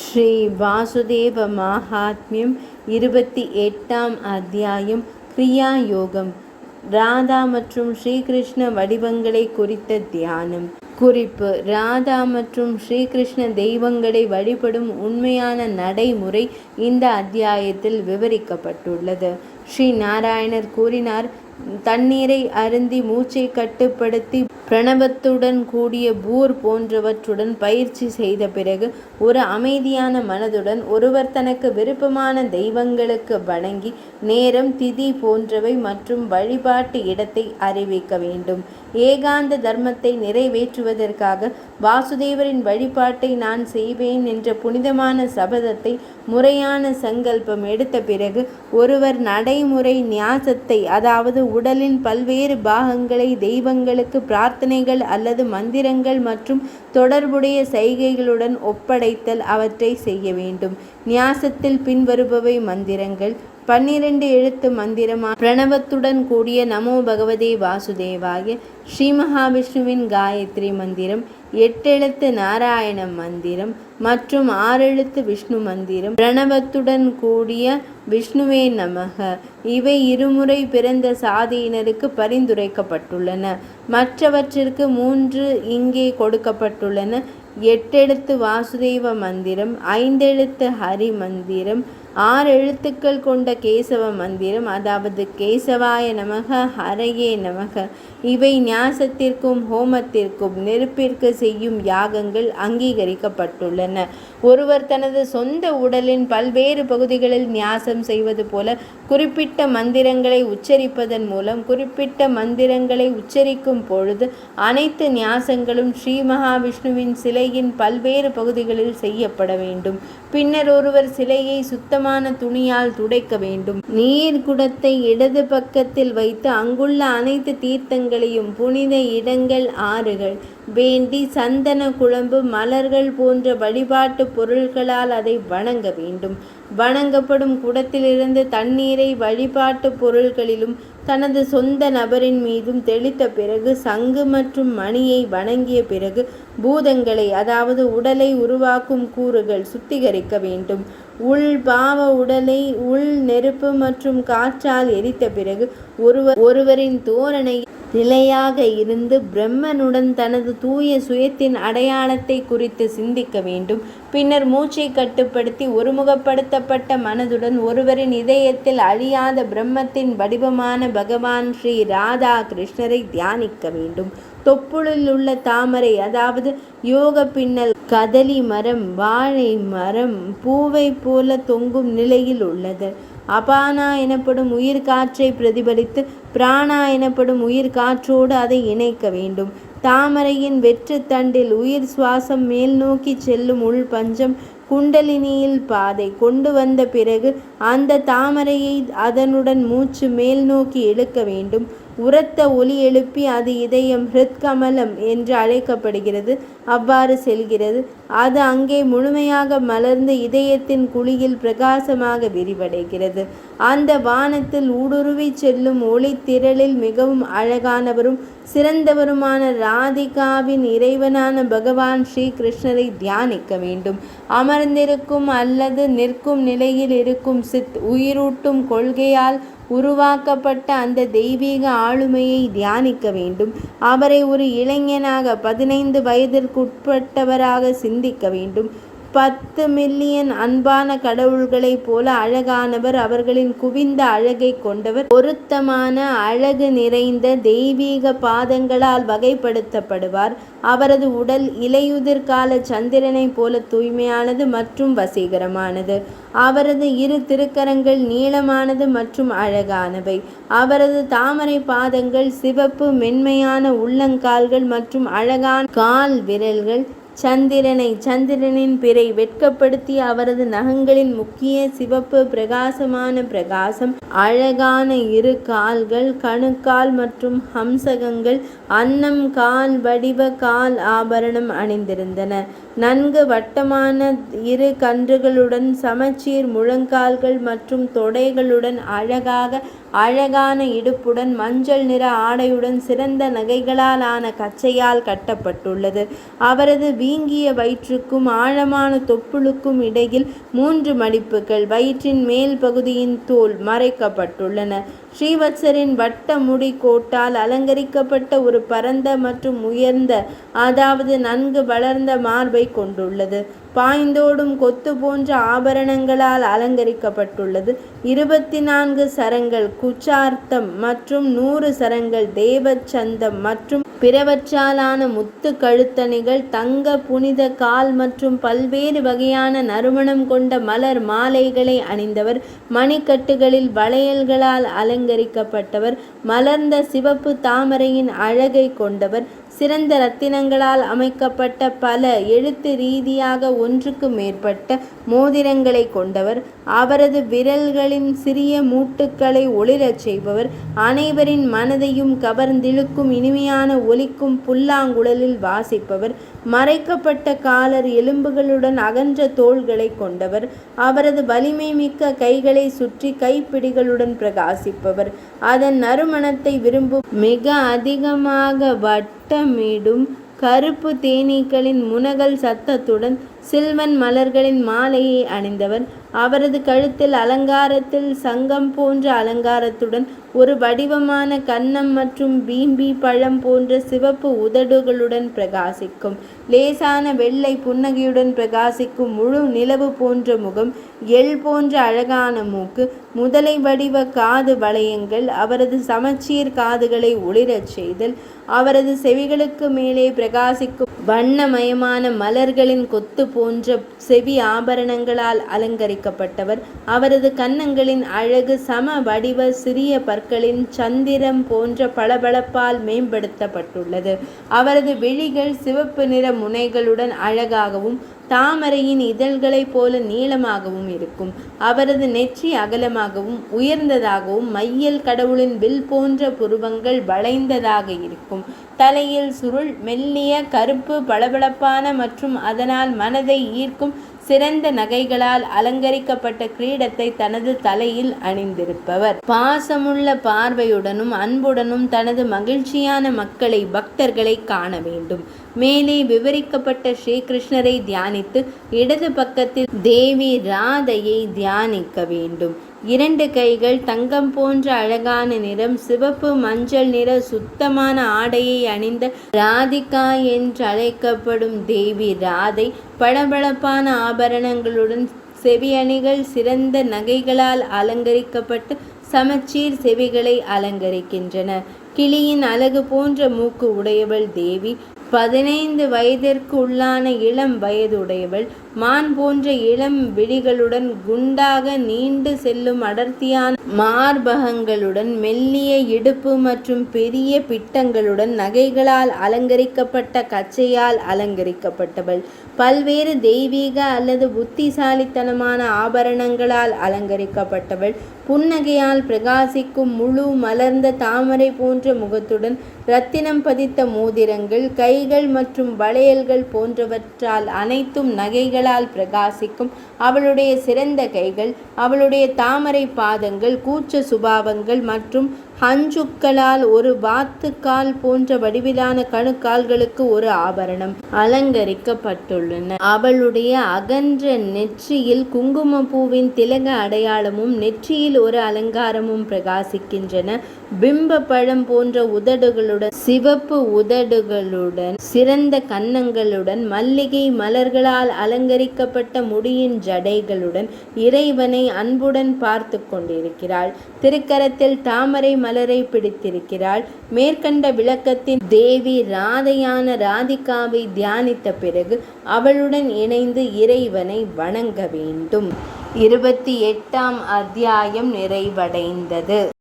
ஸ்ரீ வாசுதேவ மகாத்மியம் 28ஆம் அத்தியாயம் கிரியா யோகம். ராதா மற்றும் ஸ்ரீகிருஷ்ண வடிவங்களை குறித்த தியானம். குறிப்பு: ராதா மற்றும் ஸ்ரீகிருஷ்ண தெய்வங்களை வழிபடும் உண்மையான நடைமுறை இந்த அத்தியாயத்தில் விவரிக்கப்பட்டுள்ளது. ஸ்ரீ நாராயணர் கூறினார், தண்ணீரை அருந்தி மூச்சை கட்டுப்படுத்தி பிரணவத்துடன் கூடிய பூர் போன்றவற்றுடன் பயிற்சி செய்த பிறகு ஒரு அமைதியான மனதுடன் ஒருவர் தனக்கு விருப்பமான தெய்வங்களுக்கு வணங்கி நேரம், திதி போன்றவை மற்றும் வழிபாட்டு இடத்தை அறிவிக்க வேண்டும். ஏகாந்த தர்மத்தை நிறைவேற்றுவதற்காக வாசுதேவரின் வழிபாட்டை நான் செய்வேன் என்ற புனிதமான சபதத்தை முறையான சங்கல்பம் எடுத்த பிறகு ஒருவர் நடைமுறை நியாசத்தை, அதாவது உடலின் பல்வேறு பாகங்களை தெய்வங்களுக்கு பிரார்த்தனைகள் அல்லது மந்திரங்கள் மற்றும் தொடர்புடைய சைகைகளுடன் ஒப்படைத்தல் அவற்றை செய்ய வேண்டும். நியாசத்தில் பின்வருபவை மந்திரங்கள்: 12 எழுத்து மந்திரமான பிரணவத்துடன் கூடிய நமோ பகவதே வாசுதேவாய, ஸ்ரீ மகாவிஷ்ணுவின் காயத்ரி மந்திரம், 8 எழுத்து நாராயண மந்திரம் மற்றும் 6 எழுத்து விஷ்ணு மந்திரம். பிரணவத்துடன் கூடிய விஷ்ணுவே நமக. இவை இருமுறை பிறந்த சாதியினருக்கு பரிந்துரைக்கப்பட்டுள்ளன. மற்றவற்றிற்கு 3 இங்கே கொடுக்கப்பட்டுள்ளன. 8 எழுத்து வாசுதேவ மந்திரம், 5 எழுத்து ஹரி மந்திரம், 6 எழுத்துக்கள் கொண்ட கேசவ மந்திரம், அதாவது கேசவாய நமக, ஹரையே நமக. இவை நியாசத்திற்கும் ஹோமத்திற்கும் நெருப்பிற்கு செய்யும் யாகங்கள் அங்கீகரிக்கப்பட்டுள்ளன. ஒருவர் தனது சொந்த உடலின் பல்வேறு பகுதிகளில் நியாசம் செய்வது போல குறிப்பிட்ட மந்திரங்களை உச்சரிப்பதன் மூலம் குறிப்பிட்ட மந்திரங்களை உச்சரிக்கும் பொழுது அனைத்து நியாசங்களும் ஸ்ரீ மகாவிஷ்ணுவின் சிலையின் பல்வேறு பகுதிகளில் செய்யப்பட வேண்டும். பின்னர் ஒருவர் சிலையை சுத்தமான துணியால் துடைக்க வேண்டும். நீர் குடத்தை இடது பக்கத்தில் வைத்து அங்குள்ள அனைத்து தீர்த்தங்களையும், புனித இடங்கள், ஆறுகள் வேண்டி சந்தன குழம்பு, மலர்கள் போன்ற வழிபாட்டு பொருள்களால் அதை வணங்க வேண்டும். வணங்கப்படும் குடத்திலிருந்து தண்ணீரை வழிபாட்டு பொருள்களிலும் தனது சொந்த நபரின் மீதும் தெளித்த பிறகு சங்கு மற்றும் மணியை வணங்கிய பிறகு பூதங்களை, அதாவது உடலை உருவாக்கும் கூறுகள் சுத்திகரிக்க வேண்டும். உள் பாவ உடலை உள் நெருப்பு மற்றும் காற்றால் எரித்த பிறகு ஒருவரின் தோரணை நிலையாக இருந்து பிரம்மனுடன் தனது தூய சுயத்தின் அடையாளத்தை குறித்து சிந்திக்க வேண்டும். பின்னர் மூச்சை கட்டுப்படுத்தி ஒருமுகப்படுத்தப்பட்ட மனதுடன் ஒருவரின் இதயத்தில் அழியாத பிரம்மத்தின் வடிவமான பகவான் ஸ்ரீ ராதா கிருஷ்ணரை தியானிக்க வேண்டும். தொப்புளில் உள்ள தாமரை, அதாவது யோக பின்னல் கதலி மரம் வாழை மரம் பூவை போல தொங்கும் நிலையில் உள்ளது. அபானா எனப்படும் உயிர் காற்றை பிரதிபலித்து பிராணா எனப்படும் உயிர் காற்றோடு அதை இணைக்க வேண்டும். தாமரையின் வெற்று தண்டில் உயிர் சுவாசம் மேல் நோக்கி செல்லும் உள் பஞ்சம் குண்டலினியில் பாதை கொண்டு வந்த பிறகு அந்த தாமரையை அதனுடன் மூச்சு மேல் நோக்கி இழுக்க வேண்டும். உரத்த ஒலி எழுப்பி அது இதயம் ஹிருத்கமலம் என்று அழைக்கப்படுகிறது. அவ்வாறு செல்கிறது. அது அங்கே முழுமையாக மலர்ந்து இதயத்தின் குழியில் பிரகாசமாக விரிவடைகிறது. அந்த வானத்தில் ஊடுருவி செல்லும் ஒளி திரளில் மிகவும் அழகானவரும் சிறந்தவருமான ராதிகாவின் இறைவனான பகவான் ஸ்ரீ கிருஷ்ணரை தியானிக்க வேண்டும். அமர்ந்திருக்கும் அல்லது நிற்கும் நிலையில் இருக்கும் சித் உயிரூட்டும் கொள்கையால் உருவாக்கப்பட்ட அந்த தெய்வீக ஆளுமையை தியானிக்க வேண்டும். அவரை ஒரு இளைஞனாக 15 வயதிற்குட்பட்டவராக சிந்திக்க வேண்டும். 10 மில்லியன் அன்பான கடவுள்களைப் போல அழகானவர், அவர்களின் குவிந்த அழகை கொண்டவர், பொருத்தமான அழகு நிறைந்த தெய்வீக பாதங்களால் வகைப்படுத்தப்படுவார். அவரது உடல் இலையுதிர் கால சந்திரனை போல தூய்மையானது மற்றும் வசீகரமானது. அவரது 2 திருக்கரங்கள் நீளமானது மற்றும் அழகானவை. அவரது தாமரை பாதங்கள் சிவப்பு மென்மையான உள்ளங்கால்கள் மற்றும் அழகான கால் விரல்கள் சந்திரனின் பிறை வெட்கப்படுத்தி அவரது நகங்களின் முக்கிய சிவப்பு பிரகாசமான பிரகாசம், அழகான 2 கால்கள், கணுக்கால் மற்றும் ஹம்சகங்கள் அன்னம் கால் வடிவ கால் ஆபரணம் அணிந்திருந்தன. நன்கு வட்டமான 2 கன்றுகளுடன் சமச்சீர் முழங்கால்கள் மற்றும் தொடைகளுடன் அழகான இடுப்புடன் மஞ்சள் நிற ஆடையுடன் சிறந்த நகைகளால் ஆன கச்சையால் கட்டப்பட்டுள்ளது. அவரது வீங்கிய வயிற்றுக்கும் ஆழமான தொப்புளுக்கும் இடையில் 3 மடிப்புகள். வயிற்றின் மேல் பகுதியின் தோல் மறைக்கப்பட்டுள்ளன. ஸ்ரீவத்சரின் வட்ட முடி கோட்டால் அலங்கரிக்கப்பட்ட ஒரு பரந்த மற்றும் உயர்ந்த, அதாவது நன்கு வளர்ந்த மார்பை கொண்டுள்ளது. பாய்ந்தோடும் கொத்து போன்ற ஆபரணங்களால் அலங்கரிக்கப்பட்டுள்ளது. 24 சரங்கள் குச்சார்த்தம் மற்றும் 100 சரங்கள் தேவச்சந்தம் மற்றும் பிறவற்றாலான முத்து கழுத்தணிகள், தங்க புனித கால் மற்றும் பல்வேறு வகையான நறுமணம் கொண்ட மலர் மாலைகளை அணிந்தவர். மணிக்கட்டுகளில் வளையல்களால் அலங்கரிக்கப்பட்டவர். மலர்ந்த சிவப்பு தாமரையின் அழகை கொண்டவர். சிறந்த இரத்தினங்களால் அமைக்கப்பட்ட பல எழுத்து ரீதியாக ஒன்றுக்கு மேற்பட்ட மோதிரங்களை கொண்டவர். அவரது விரல்களின் சிறிய மூட்டுக்களை ஒளிரச் செய்பவர். அனைவரின் மனதையும் கவர்ந்திழுக்கும் இனிமையான ஒலிக்கும் புல்லாங்குழலில் வாசிப்பவர். மறைக்கப்பட்ட காலர் எலும்புகளுடன் அகன்ற தோள்களை கொண்டவர். அவரது வலிமை மிக்க கைகளை சுற்றி கைப்பிடிகளுடன் பிரகாசிப்பவர். அதன் நறுமணத்தை விரும்பும் மிக அதிகமாக வட்டமிடும் கருப்பு தேனீக்களின் முனகல் சத்தத்துடன் சில்வன் மலர்களின் மாலையை அணிந்தவர். அவரது கழுத்தில் அலங்காரத்தில் சங்கம் போன்ற அலங்காரத்துடன் ஒரு வடிவமான கன்னம் மற்றும் பீம்பி பழம் போன்ற சிவப்பு உதடுகளுடன் பிரகாசிக்கும் லேசான வெள்ளை புன்னகையுடன் பிரகாசிக்கும் முழு நிலவு போன்ற முகம், எள் போன்ற அழகான மூக்கு, முதலை வடிவ காது வளையங்கள், அவரது சமச்சீர் காதுகளை ஒளிரச் செய்தல், அவரது செவிகளுக்கு மேலே பிரகாசிக்கும் வண்ணமயமான மலர்களின் கொத்து போன்ற செவி ஆபரணங்களால் அலங்கரிக்கப்பட்டவர். அவரது கன்னங்களின் அழகு சம வடிவ சிறிய பற்களின் சந்திரம் போன்ற பளபளப்பால் மேம்படுத்தப்பட்டுள்ளது. அவரது விழிகள் சிவப்பு நிற முனைகளுடன் அழகாகவும் தாமரையின் இதழ்களைப் போல நீளமாகவும் இருக்கும். அவரது நெற்றி அகலமாகவும் உயர்ந்ததாகவும் மையல் கடவுளின் வில் போன்ற புருவங்கள் வளைந்ததாக இருக்கும். தலையில் சுருள் மெல்லிய கருப்பு பளபளப்பான மற்றும் அதனால் மனதை ஈர்க்கும் சிறந்த நகைகளால் அலங்கரிக்கப்பட்ட கிரீடத்தை தனது தலையில் அணிந்திருப்பவர். பாசமுள்ள பார்வையுடனும் அன்புடனும் தனது மகிழ்ச்சியான மக்களை பக்தர்களை காண வேண்டும். மேலே விவரிக்கப்பட்ட ஸ்ரீகிருஷ்ணரை தியானித்து இடது பக்கத்தில் தேவி ராதையை தியானிக்க வேண்டும். 2 கைகள் தங்கம் போன்ற அழகான நிறம், சிவப்பு மஞ்சள் நிற சுத்தமான ஆடையை அணிந்த ராதிகா என்றழைக்கப்படும் தேவி ராதை பளபளப்பான ஆபரணங்களுடன் செவியணிகள் சிறந்த நகைகளால் அலங்கரிக்கப்பட்டு சமச்சீர் செவிகளை அலங்கரிக்கின்றன. கிளியின் அழகு போன்ற மூக்கு உடையவள் தேவி. 15 வயதிற்கு உள்ளான இளம் வயதுடையவள். மான் போன்ற இளம் விழிகளுடன் குண்டாக நீண்டு செல்லும் அடர்த்தியான மார்பகங்களுடன் மெல்லிய இடுப்பு மற்றும் பெரிய பிட்டங்களுடன் நகைகளால் அலங்கரிக்கப்பட்ட கச்சையால் அலங்கரிக்கப்பட்டவள். பல்வேறு தெய்வீக அல்லது புத்திசாலித்தனமான ஆபரணங்களால் அலங்கரிக்கப்பட்டவள். புன்னகையால் பிரகாசிக்கும் முழு மலர்ந்த தாமரை போன்ற முகத்துடன் இரத்தினம் பதித்த மோதிரங்கள், கைகள் மற்றும் வளையல்கள் போன்றவற்றால் அனைத்தும் நகைகளால் பிரகாசிக்கும் அவளுடைய சிறந்த கைகள், அவளுடைய தாமரை பாதங்கள், கூச்ச சுபாவங்கள் மற்றும் ஹஞ்சுக்களால் ஒரு வாத்துக்கால் போன்ற வடிவிலான கணுக்கால்களுக்கு ஒரு ஆபரணம் அலங்கரிக்கப்பட்டுள்ளன. அவளுடைய அகன்ற நெற்றியில் குங்குமப்பூவின் திலக அடையாளமும் நெற்றியில் ஒரு அலங்காரமும் பிரகாசிக்கின்றன. பிம்ப பழம் போன்ற உதடுகளுடன், சிவப்பு உதடுகளுடன், சிறந்த கன்னங்களுடன், மல்லிகை மலர்களால் அலங்கரிக்கப்பட்ட முடியின் ஜடைகளுடன் இறைவனை அன்புடன் பார்த்து கொண்டிருக்கிறாள். திருக்கரத்தில் தாமரை மலரை பிடித்திருக்கிறாள். மேற்கண்ட விளக்கத்தின் தேவி ராதையான ராதிகாவை தியானித்த பிறகு அவளுடன் இணைந்து இறைவனை வணங்க வேண்டும். 28ஆம் அத்தியாயம் நிறைவடைந்தது.